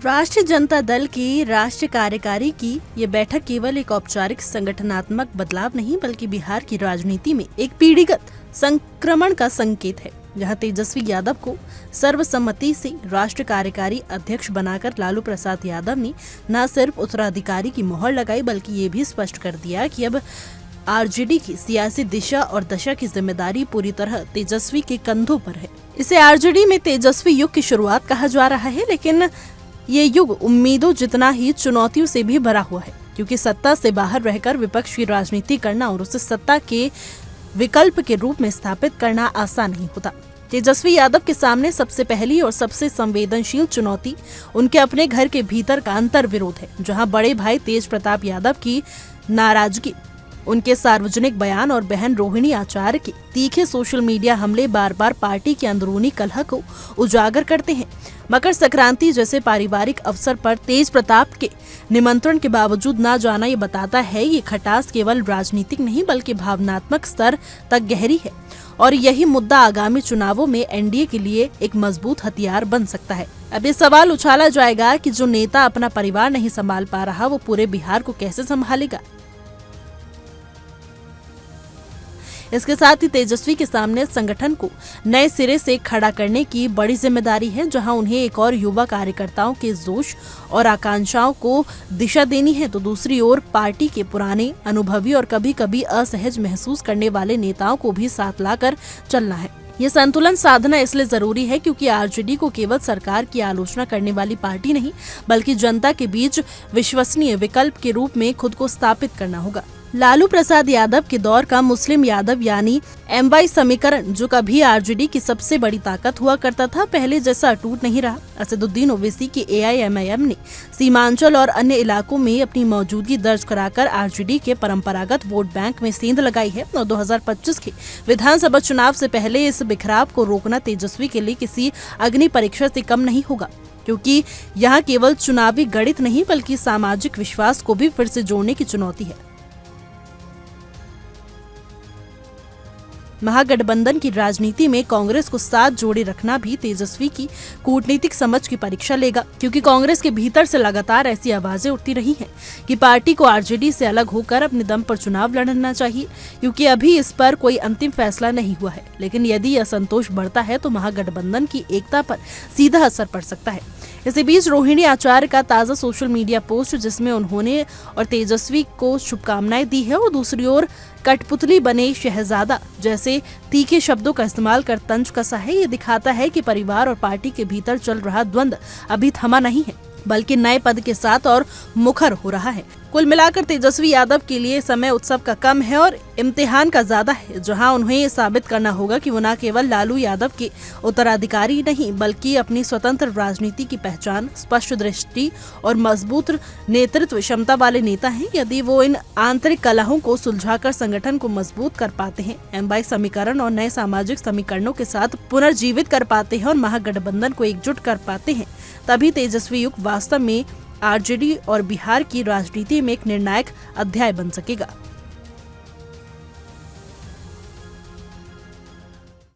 राष्ट्रीय जनता दल की राष्ट्रीय कार्यकारी की ये बैठक केवल एक औपचारिक संगठनात्मक बदलाव नहीं बल्कि बिहार की राजनीति में एक पीढ़ीगत संक्रमण का संकेत है, जहां तेजस्वी यादव को सर्वसम्मति से राष्ट्रीय कार्यकारी अध्यक्ष बनाकर लालू प्रसाद यादव ने न सिर्फ उत्तराधिकारी की मोहर लगाई बल्कि ये भी स्पष्ट कर दिया कि अब आरजेडी की सियासी दिशा और दशा की जिम्मेदारी पूरी तरह तेजस्वी के कंधों पर है। इसे आरजेडी में तेजस्वी युग की शुरुआत कहा जा रहा है, लेकिन ये युग उम्मीदों जितना ही चुनौतियों से भी भरा हुआ है, क्योंकि सत्ता से बाहर रहकर विपक्ष की राजनीति करना और उसे सत्ता के विकल्प के रूप में स्थापित करना आसान नहीं होता। तेजस्वी यादव के सामने सबसे पहली और सबसे संवेदनशील चुनौती उनके अपने घर के भीतर का अंतर विरोध है, जहां बड़े भाई तेज प्रताप यादव की नाराजगी, उनके सार्वजनिक बयान और बहन रोहिणी आचार्य के तीखे सोशल मीडिया हमले बार बार पार्टी की अंदरूनी कलह को उजागर करते हैं। मकर संक्रांति जैसे पारिवारिक अवसर पर तेज प्रताप के निमंत्रण के बावजूद न जाना ये बताता है ये खटास केवल राजनीतिक नहीं बल्कि भावनात्मक स्तर तक गहरी है, और यही मुद्दा आगामी चुनावों में एनडीए के लिए एक मजबूत हथियार बन सकता है। अब ये सवाल उछाला जाएगा कि जो नेता अपना परिवार नहीं संभाल पा रहा वो पूरे बिहार को कैसे संभालेगा। इसके साथ ही तेजस्वी के सामने संगठन को नए सिरे से खड़ा करने की बड़ी जिम्मेदारी है, जहां उन्हें एक और युवा कार्यकर्ताओं के जोश और आकांक्षाओं को दिशा देनी है, तो दूसरी ओर पार्टी के पुराने अनुभवी और कभी कभी असहज महसूस करने वाले नेताओं को भी साथ लाकर चलना है। ये संतुलन साधना इसलिए जरूरी है क्योंकि आरजेडी को केवल सरकार की आलोचना करने वाली पार्टी नहीं बल्कि जनता के बीच विश्वसनीय विकल्प के रूप में खुद को स्थापित करना होगा। लालू प्रसाद यादव के दौर का मुस्लिम यादव यानी MY समीकरण, जो कभी आरजेडी की सबसे बड़ी ताकत हुआ करता था, पहले जैसा अटूट नहीं रहा। असदुद्दीन ओवैसी की AIMIM ने सीमांचल और अन्य इलाकों में अपनी मौजूदगी दर्ज कराकर आरजेडी के परंपरागत वोट बैंक में सेंध लगाई है, और 2025 के विधानसभा चुनाव से पहले इस बिखराव को रोकना तेजस्वी के लिए किसी अग्नि परीक्षा से कम नहीं होगा, क्योंकि यहाँ केवल चुनावी गणित नहीं बल्कि सामाजिक विश्वास को भी फिर से जोड़ने की चुनौती है। महागठबंधन की राजनीति में कांग्रेस को साथ जोड़े रखना भी तेजस्वी की कूटनीतिक समझ की परीक्षा लेगा, क्योंकि कांग्रेस के भीतर से लगातार ऐसी आवाजें उठती रही हैं कि पार्टी को आरजेडी से अलग होकर अपने दम पर चुनाव लड़ना चाहिए, क्योंकि अभी इस पर कोई अंतिम फैसला नहीं हुआ है। लेकिन यदि असंतोष बढ़ता है तो महागठबंधन की एकता पर सीधा असर पड़ सकता है। इसी बीच रोहिणी आचार्य का ताजा सोशल मीडिया पोस्ट, जिसमें उन्होंने और तेजस्वी को शुभकामनाएं दी है और दूसरी ओर कठपुतली बने शहजादा जैसे तीखे शब्दों का इस्तेमाल कर तंज कसा है, ये दिखाता है कि परिवार और पार्टी के भीतर चल रहा द्वंद्व अभी थमा नहीं है बल्कि नए पद के साथ और मुखर हो रहा है। कुल मिलाकर तेजस्वी यादव के लिए समय उत्सव का कम है और इम्तिहान का ज्यादा है, जहां उन्हें ये साबित करना होगा कि वो न केवल लालू यादव के उत्तराधिकारी नहीं बल्कि अपनी स्वतंत्र राजनीति की पहचान, स्पष्ट दृष्टि और मजबूत नेतृत्व क्षमता वाले नेता हैं। यदि वो इन आंतरिक कलहों को सुलझाकर संगठन को मजबूत कर पाते हैं, MY समीकरण और नए सामाजिक समीकरणों के साथ पुनर्जीवित कर पाते हैं और महागठबंधन को एकजुट कर पाते हैं, तभी तेजस्वी युग वास्तव में आरजेडी और बिहार की राजनीति में एक निर्णायक अध्याय बन सकेगा।